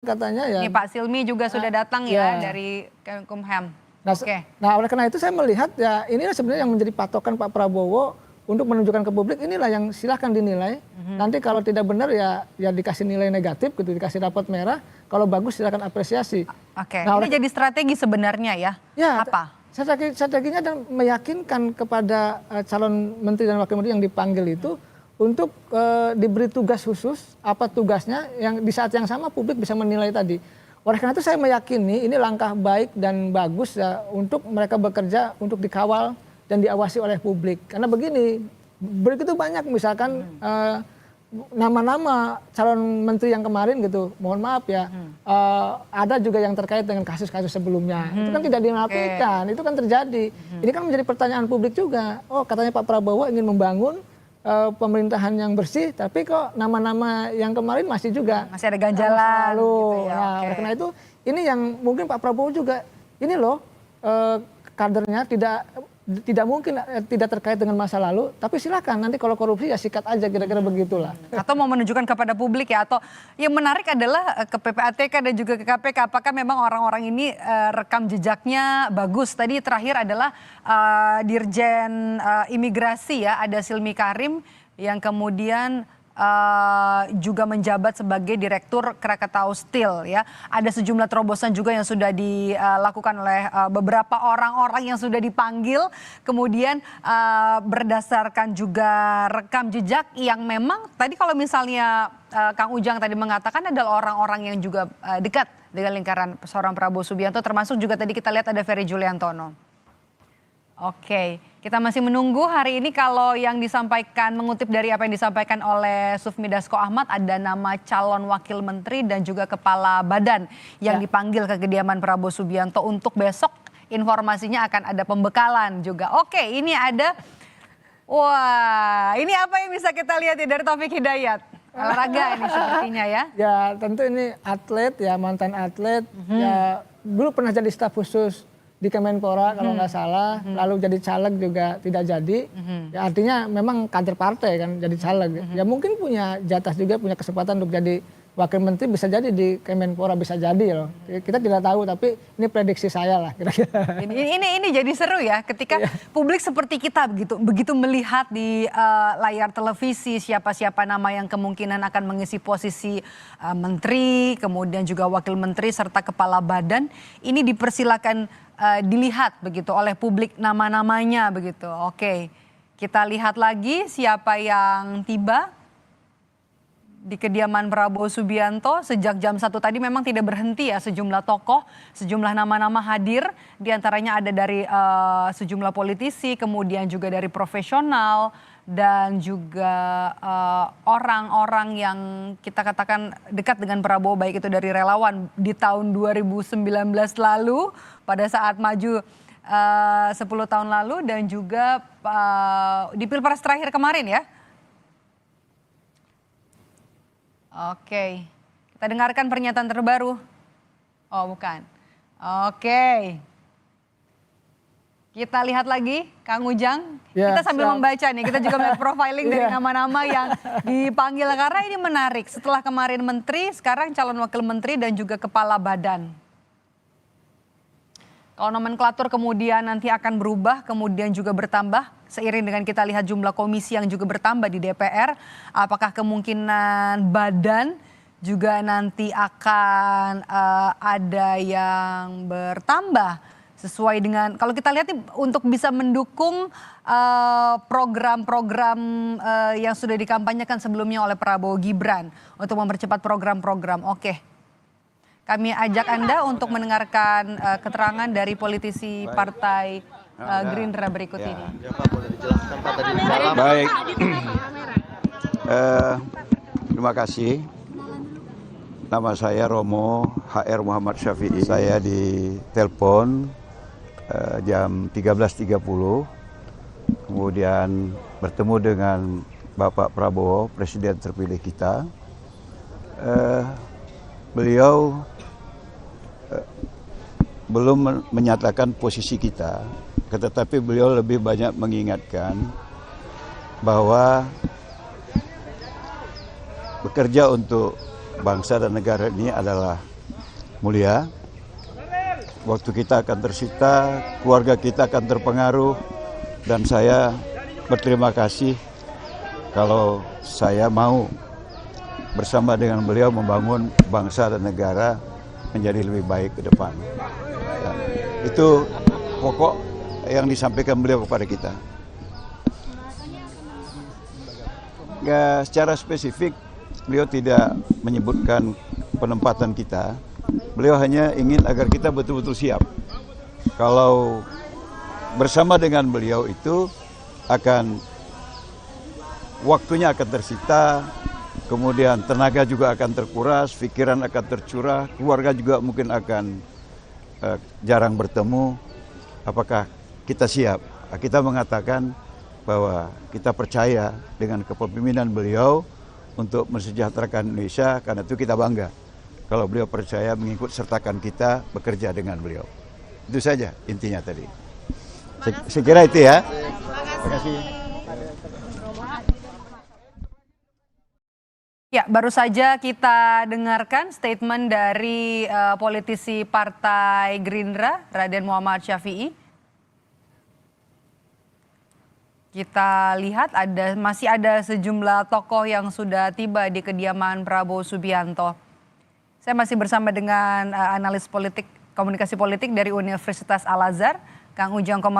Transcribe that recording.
Katanya ya. Ini Pak Silmi juga sudah datang ya dari Kemenkumham. Nah, oleh karena itu saya melihat ya inilah sebenarnya yang menjadi patokan Pak Prabowo untuk menunjukkan ke publik, inilah yang silahkan dinilai. Nanti kalau tidak benar ya dikasih nilai negatif gitu, dikasih rapot merah. Kalau bagus silahkan apresiasi. Nah, ini jadi strategi sebenarnya ya? Ya, apa? Strateginya adalah meyakinkan kepada calon menteri dan wakil menteri yang dipanggil itu untuk diberi tugas khusus, apa tugasnya, yang di saat yang sama publik bisa menilai tadi. Oleh karena itu saya meyakini ini langkah baik dan bagus ya untuk mereka bekerja untuk dikawal dan diawasi oleh publik. Karena begini, begitu banyak misalkan nama-nama calon menteri yang kemarin gitu, mohon maaf ya, ada juga yang terkait dengan kasus-kasus sebelumnya. Itu kan tidak dinafikan, itu kan terjadi. Ini kan menjadi pertanyaan publik juga. Oh, katanya Pak Prabowo ingin membangun pemerintahan yang bersih, tapi kok nama-nama yang kemarin masih juga masih ada ganjalan gitu ya. Nah, karena itu ini yang mungkin Pak Prabowo juga ini loh kadernya tidak mungkin tidak terkait dengan masa lalu, tapi silakan nanti kalau korupsi ya sikat aja, kira-kira begitulah. Atau mau menunjukkan kepada publik ya, atau yang menarik adalah ke PPATK dan juga ke KPK, apakah memang orang-orang ini rekam jejaknya bagus. Tadi terakhir adalah Dirjen Imigrasi ya, ada Silmi Karim yang kemudian juga menjabat sebagai Direktur Krakatau Steel ya. Ada sejumlah terobosan juga yang sudah dilakukan oleh beberapa orang-orang yang sudah dipanggil. Kemudian berdasarkan juga rekam jejak yang memang tadi kalau misalnya Kang Ujang tadi mengatakan adalah orang-orang yang juga dekat dengan lingkaran seorang Prabowo Subianto, termasuk juga tadi kita lihat ada Ferry Juliantono. Oke, kita masih menunggu hari ini kalau yang disampaikan, mengutip dari apa yang disampaikan oleh Sufmi Dasko Ahmad, ada nama calon wakil menteri dan juga kepala badan yang dipanggil ke kediaman Prabowo Subianto untuk besok. Informasinya akan ada pembekalan juga. Oke, ini ada, wah ini apa yang bisa kita lihat ya dari Taufik Hidayat? Olahraga ini sepertinya ya. Ya tentu ini atlet ya, mantan atlet, ya dulu pernah jadi staf khusus di Kemenpora kalau nggak salah, lalu jadi caleg juga tidak jadi. Ya artinya memang kader partai kan jadi caleg. Ya mungkin punya jatah juga, punya kesempatan untuk jadi wakil menteri, bisa jadi di Kemenpora, bisa jadi loh. Kita tidak tahu, tapi ini prediksi saya lah kira-kira. Ini jadi seru ya ketika publik seperti kita begitu melihat di layar televisi siapa-siapa nama yang kemungkinan akan mengisi posisi menteri, kemudian juga wakil menteri serta kepala badan. Ini dipersilakan dilihat begitu oleh publik nama-namanya begitu. Oke, kita lihat lagi siapa yang tiba di kediaman Prabowo Subianto. Sejak jam 1 tadi memang tidak berhenti ya, sejumlah tokoh, sejumlah nama-nama hadir. Di antaranya ada dari sejumlah politisi, kemudian juga dari profesional, dan juga orang-orang yang kita katakan dekat dengan Prabowo, baik itu dari relawan di tahun 2019 lalu pada saat maju 10 tahun lalu, dan juga di Pilpres terakhir kemarin ya. Oke, kita dengarkan pernyataan terbaru. Oh bukan. Oke. Kita lihat lagi, Kang Ujang. Ya, kita sambil membaca nih, kita juga melihat profiling dari nama-nama yang dipanggil. Karena ini menarik, setelah kemarin menteri, sekarang calon wakil menteri dan juga kepala badan. Kalau nomenklatur kemudian nanti akan berubah, kemudian juga bertambah, seiring dengan kita lihat jumlah komisi yang juga bertambah di DPR, apakah kemungkinan badan juga nanti akan ada yang bertambah? Sesuai dengan, kalau kita lihat nih, untuk bisa mendukung program-program yang sudah dikampanyekan sebelumnya oleh Prabowo Gibran untuk mempercepat program-program. Oke, kami ajak Anda untuk mendengarkan keterangan dari politisi Partai Gerindra berikut ini. Baik, terima kasih. Nama saya Romo HR Muhammad Syafi'i. Saya ditelepon jam 13.30, kemudian bertemu dengan Bapak Prabowo, Presiden terpilih kita. Beliau belum menyatakan posisi kita, tetapi beliau lebih banyak mengingatkan bahwa bekerja untuk bangsa dan negara ini adalah mulia. Waktu kita akan tersita, keluarga kita akan terpengaruh, dan saya berterima kasih kalau saya mau bersama dengan beliau membangun bangsa dan negara menjadi lebih baik ke depan. Ya, itu pokok yang disampaikan beliau kepada kita. Ya, secara spesifik beliau tidak menyebutkan penempatan kita. Beliau hanya ingin agar kita betul-betul siap. Kalau bersama dengan beliau itu waktunya akan tersita, kemudian tenaga juga akan terkuras, pikiran akan tercurah, keluarga juga mungkin akan jarang bertemu. Apakah kita siap? Kita mengatakan bahwa kita percaya dengan kepemimpinan beliau untuk mensejahterakan Indonesia, karena itu kita bangga kalau beliau percaya mengikut sertakan kita bekerja dengan beliau. Itu saja intinya tadi. Saya kira itu ya. Terima kasih. Ya, baru saja kita dengarkan statement dari politisi Partai Gerindra, Raden Muhammad Syafi'i. Kita lihat masih ada sejumlah tokoh yang sudah tiba di kediaman Prabowo Subianto. Saya masih bersama dengan analis politik, komunikasi politik dari Universitas Al Azhar, Kang Ujang Komarudin.